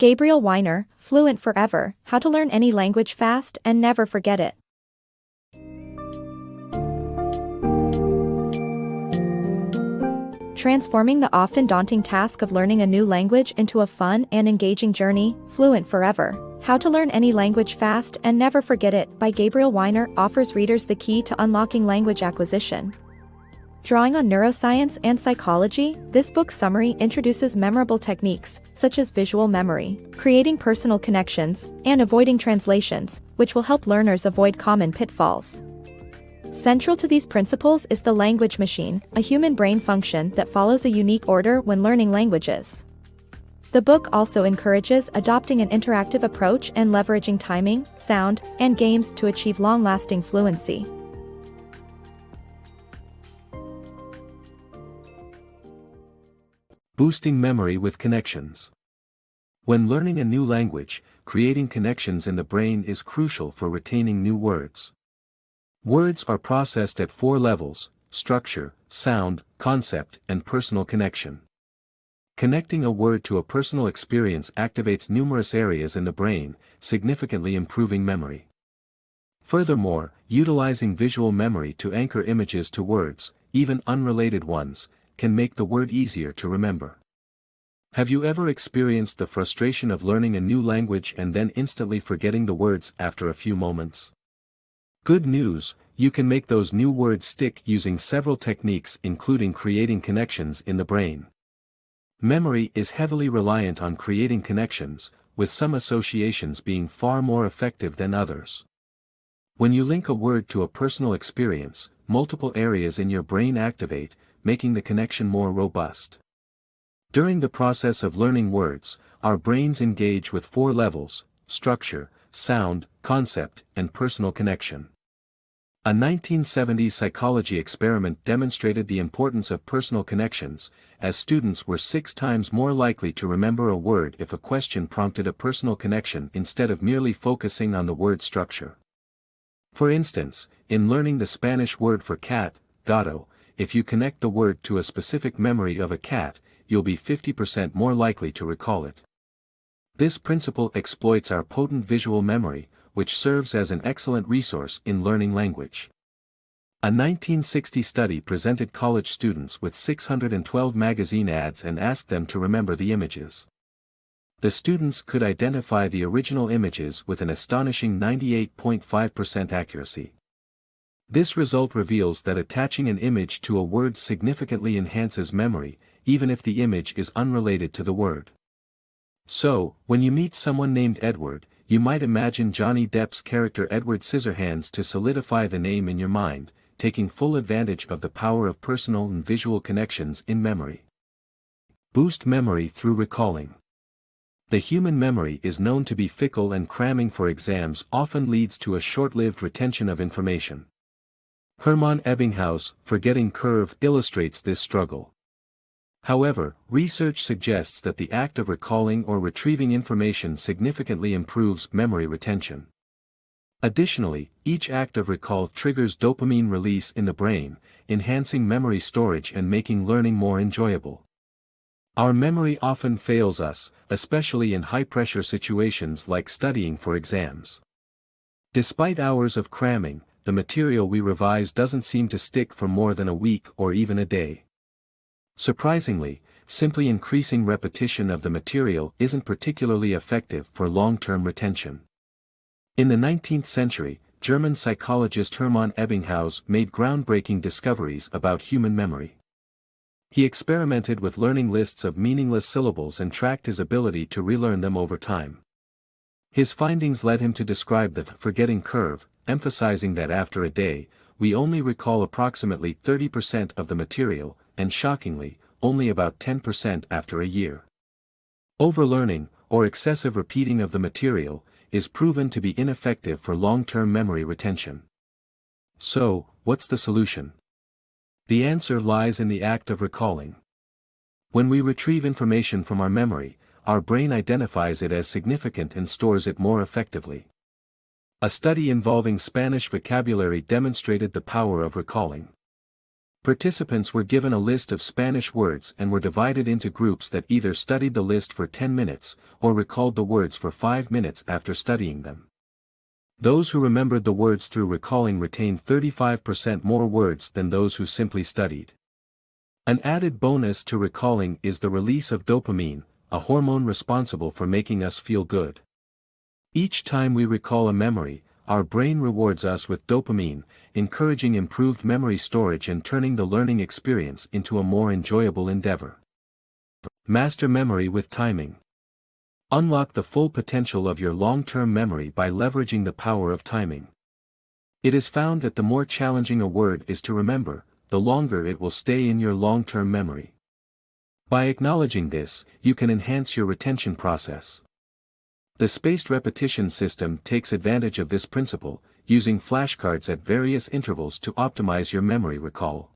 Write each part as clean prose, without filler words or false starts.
Gabriel Wyner, Fluent Forever, How to Learn Any Language Fast and Never Forget It. Transforming the often daunting task of learning a new language into a fun and engaging journey, Fluent Forever, How to Learn Any Language Fast and Never Forget It by Gabriel Wyner offers readers the key to unlocking language acquisition. Drawing on neuroscience and psychology, this book's summary introduces memorable techniques, such as visual memory, creating personal connections, and avoiding translations, which will help learners avoid common pitfalls. Central to these principles is the language machine, a human brain function that follows a unique order when learning languages. The book also encourages adopting an interactive approach and leveraging timing, sound, and games to achieve long-lasting fluency. Boosting memory with connections. When learning a new language, creating connections in the brain is crucial for retaining new words. Words are processed at 4 levels: structure, sound, concept, and personal connection. Connecting a word to a personal experience activates numerous areas in the brain, significantly improving memory. Furthermore, utilizing visual memory to anchor images to words, even unrelated ones, can make the word easier to remember. Have you ever experienced the frustration of learning a new language and then instantly forgetting the words after a few moments? Good news, you can make those new words stick using several techniques, including creating connections in the brain. Memory is heavily reliant on creating connections, with some associations being far more effective than others. When you link a word to a personal experience, multiple areas in your brain activate, making the connection more robust. During the process of learning words, our brains engage with 4 levels: structure, sound, concept, and personal connection. A 1970s psychology experiment demonstrated the importance of personal connections, as students were 6 times more likely to remember a word if a question prompted a personal connection instead of merely focusing on the word structure. For instance, in learning the Spanish word for cat, gato, if you connect the word to a specific memory of a cat, you'll be 50% more likely to recall it. This principle exploits our potent visual memory, which serves as an excellent resource in learning language. A 1960 study presented college students with 612 magazine ads and asked them to remember the images. The students could identify the original images with an astonishing 98.5% accuracy. This result reveals that attaching an image to a word significantly enhances memory, even if the image is unrelated to the word. So, when you meet someone named Edward, you might imagine Johnny Depp's character Edward Scissorhands to solidify the name in your mind, taking full advantage of the power of personal and visual connections in memory. Boost memory through recalling. The human memory is known to be fickle, and cramming for exams often leads to a short-lived retention of information. Hermann Ebbinghaus' forgetting curve illustrates this struggle. However, research suggests that the act of recalling or retrieving information significantly improves memory retention. Additionally, each act of recall triggers dopamine release in the brain, enhancing memory storage and making learning more enjoyable. Our memory often fails us, especially in high-pressure situations like studying for exams. Despite hours of cramming, the material we revise doesn't seem to stick for more than a week or even a day. Surprisingly, simply increasing repetition of the material isn't particularly effective for long-term retention. In the 19th century, German psychologist Hermann Ebbinghaus made groundbreaking discoveries about human memory. He experimented with learning lists of meaningless syllables and tracked his ability to relearn them over time. His findings led him to describe the forgetting curve, emphasizing that after a day, we only recall approximately 30% of the material, and shockingly, only about 10% after a year. Overlearning, or excessive repeating of the material, is proven to be ineffective for long-term memory retention. So, what's the solution? The answer lies in the act of recalling. When we retrieve information from our memory, our brain identifies it as significant and stores it more effectively. A study involving Spanish vocabulary demonstrated the power of recalling. Participants were given a list of Spanish words and were divided into groups that either studied the list for 10 minutes, or recalled the words for 5 minutes after studying them. Those who remembered the words through recalling retained 35% more words than those who simply studied. An added bonus to recalling is the release of dopamine, a hormone responsible for making us feel good. Each time we recall a memory, our brain rewards us with dopamine, encouraging improved memory storage and turning the learning experience into a more enjoyable endeavor. Master memory with timing. Unlock the full potential of your long-term memory by leveraging the power of timing. It is found that the more challenging a word is to remember, the longer it will stay in your long-term memory. By acknowledging this, you can enhance your retention process. The spaced repetition system takes advantage of this principle, using flashcards at various intervals to optimize your memory recall.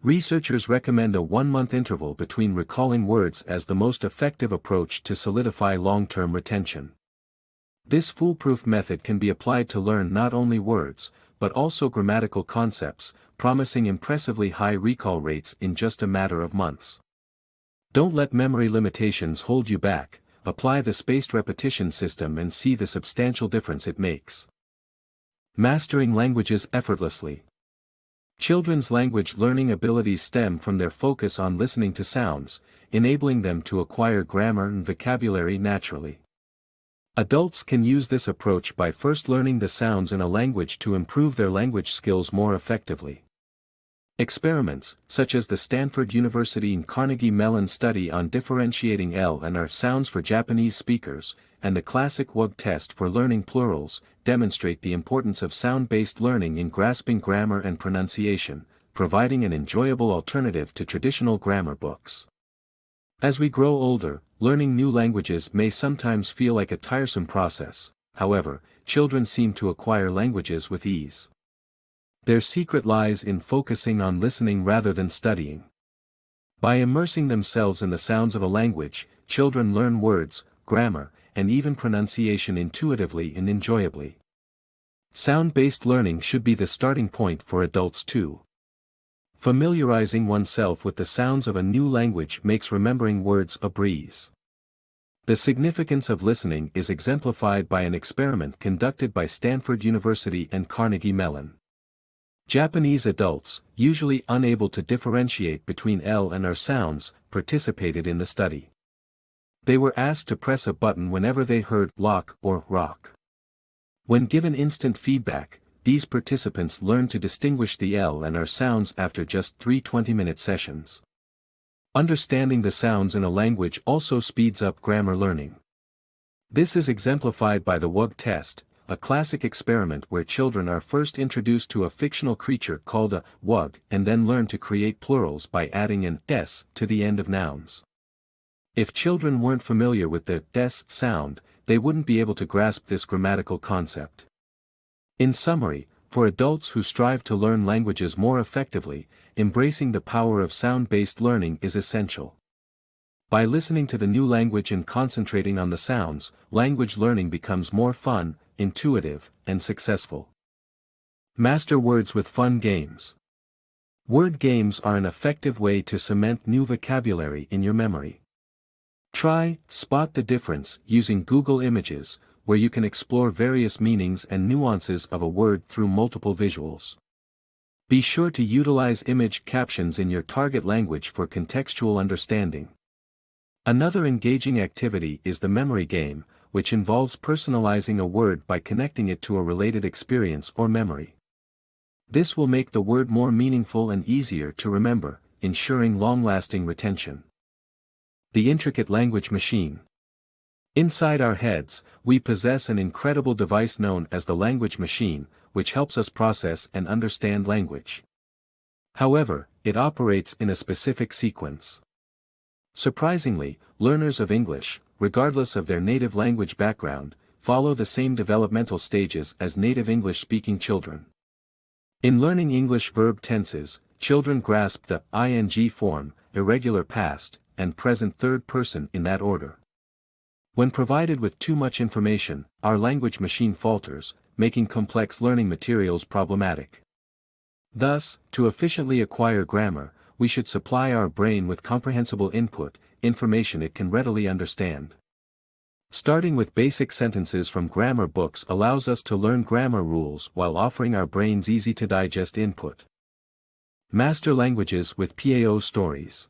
Researchers recommend a 1-month interval between recalling words as the most effective approach to solidify long-term retention. This foolproof method can be applied to learn not only words, but also grammatical concepts, promising impressively high recall rates in just a matter of months. Don't let memory limitations hold you back. Apply the spaced repetition system and see the substantial difference it makes. Mastering languages effortlessly. Children's language learning abilities stem from their focus on listening to sounds, enabling them to acquire grammar and vocabulary naturally. Adults can use this approach by first learning the sounds in a language to improve their language skills more effectively. Experiments, such as the Stanford University and Carnegie Mellon study on differentiating L and R sounds for Japanese speakers, and the classic WUG test for learning plurals, demonstrate the importance of sound-based learning in grasping grammar and pronunciation, providing an enjoyable alternative to traditional grammar books. As we grow older, learning new languages may sometimes feel like a tiresome process. However, children seem to acquire languages with ease. Their secret lies in focusing on listening rather than studying. By immersing themselves in the sounds of a language, children learn words, grammar, and even pronunciation intuitively and enjoyably. Sound-based learning should be the starting point for adults too. Familiarizing oneself with the sounds of a new language makes remembering words a breeze. The significance of listening is exemplified by an experiment conducted by Stanford University and Carnegie Mellon. Japanese adults, usually unable to differentiate between L and R sounds, participated in the study. They were asked to press a button whenever they heard lock or rock. When given instant feedback, these participants learned to distinguish the L and R sounds after just 3 20-minute sessions. Understanding the sounds in a language also speeds up grammar learning. This is exemplified by the WUG test, a classic experiment where children are first introduced to a fictional creature called a WUG and then learn to create plurals by adding an s to the end of nouns. If children weren't familiar with the s sound, they wouldn't be able to grasp this grammatical concept. In summary, for adults who strive to learn languages more effectively, embracing the power of sound-based learning is essential. By listening to the new language and concentrating on the sounds, language learning becomes more fun, intuitive, and successful. Master words with fun games. Word games are an effective way to cement new vocabulary in your memory. Try Spot the Difference using Google Images, where you can explore various meanings and nuances of a word through multiple visuals. Be sure to utilize image captions in your target language for contextual understanding. Another engaging activity is the memory game, which involves personalizing a word by connecting it to a related experience or memory. This will make the word more meaningful and easier to remember, ensuring long-lasting retention. The intricate language machine. Inside our heads, we possess an incredible device known as the language machine, which helps us process and understand language. However, it operates in a specific sequence. Surprisingly, learners of English, regardless of their native language background, follow the same developmental stages as native English-speaking children. In learning English verb tenses, children grasp the ing form, irregular past, and present third person in that order. When provided with too much information, our language machine falters, making complex learning materials problematic. Thus, to efficiently acquire grammar, we should supply our brain with comprehensible input, information it can readily understand. Starting with basic sentences from grammar books allows us to learn grammar rules while offering our brains easy-to-digest input. Master languages with PAO stories.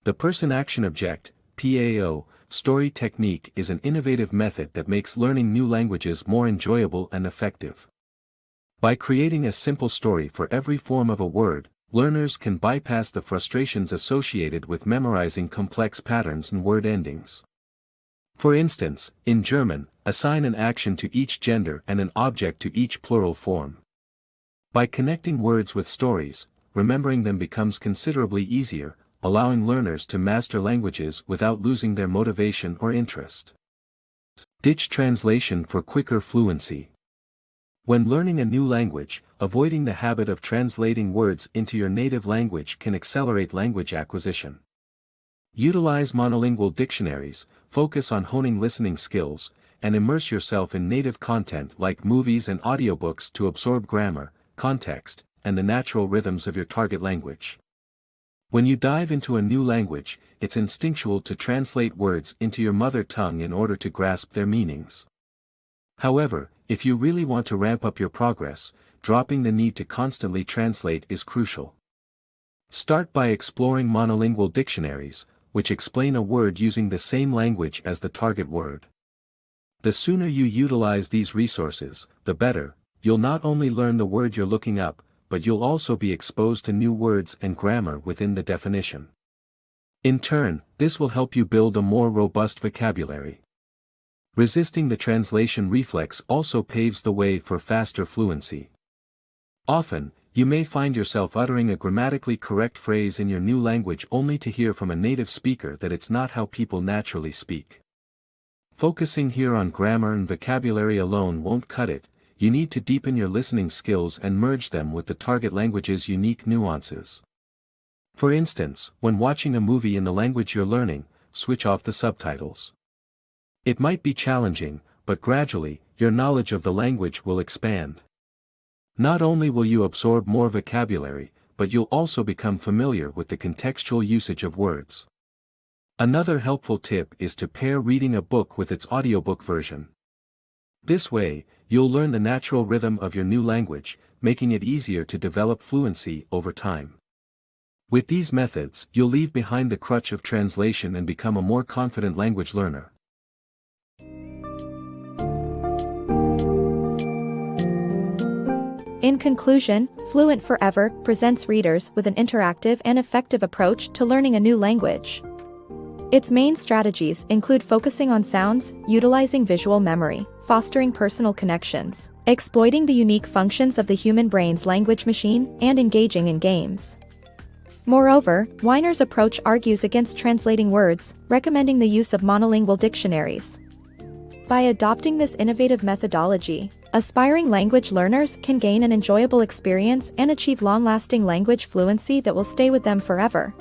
The person-action-object, PAO, story technique is an innovative method that makes learning new languages more enjoyable and effective. By creating a simple story for every form of a word, learners can bypass the frustrations associated with memorizing complex patterns and word endings. For instance, in German, assign an action to each gender and an object to each plural form. By connecting words with stories, remembering them becomes considerably easier, allowing learners to master languages without losing their motivation or interest. Ditch translation for quicker fluency. When learning a new language, avoiding the habit of translating words into your native language can accelerate language acquisition. Utilize monolingual dictionaries, focus on honing listening skills, and immerse yourself in native content like movies and audiobooks to absorb grammar, context, and the natural rhythms of your target language. When you dive into a new language, it's instinctual to translate words into your mother tongue in order to grasp their meanings. However, if you really want to ramp up your progress, dropping the need to constantly translate is crucial. Start by exploring monolingual dictionaries, which explain a word using the same language as the target word. The sooner you utilize these resources, the better. You'll not only learn the word you're looking up, but you'll also be exposed to new words and grammar within the definition. In turn, this will help you build a more robust vocabulary. Resisting the translation reflex also paves the way for faster fluency. Often, you may find yourself uttering a grammatically correct phrase in your new language only to hear from a native speaker that it's not how people naturally speak. Focusing here on grammar and vocabulary alone won't cut it. You need to deepen your listening skills and merge them with the target language's unique nuances. For instance, when watching a movie in the language you're learning, switch off the subtitles. It might be challenging, but gradually, your knowledge of the language will expand. Not only will you absorb more vocabulary, but you'll also become familiar with the contextual usage of words. Another helpful tip is to pair reading a book with its audiobook version. This way, you'll learn the natural rhythm of your new language, making it easier to develop fluency over time. With these methods, you'll leave behind the crutch of translation and become a more confident language learner. In conclusion, Fluent Forever presents readers with an interactive and effective approach to learning a new language. Its main strategies include focusing on sounds, utilizing visual memory, fostering personal connections, exploiting the unique functions of the human brain's language machine, and engaging in games. Moreover, Wyner's approach argues against translating words, recommending the use of monolingual dictionaries. By adopting this innovative methodology, aspiring language learners can gain an enjoyable experience and achieve long-lasting language fluency that will stay with them forever.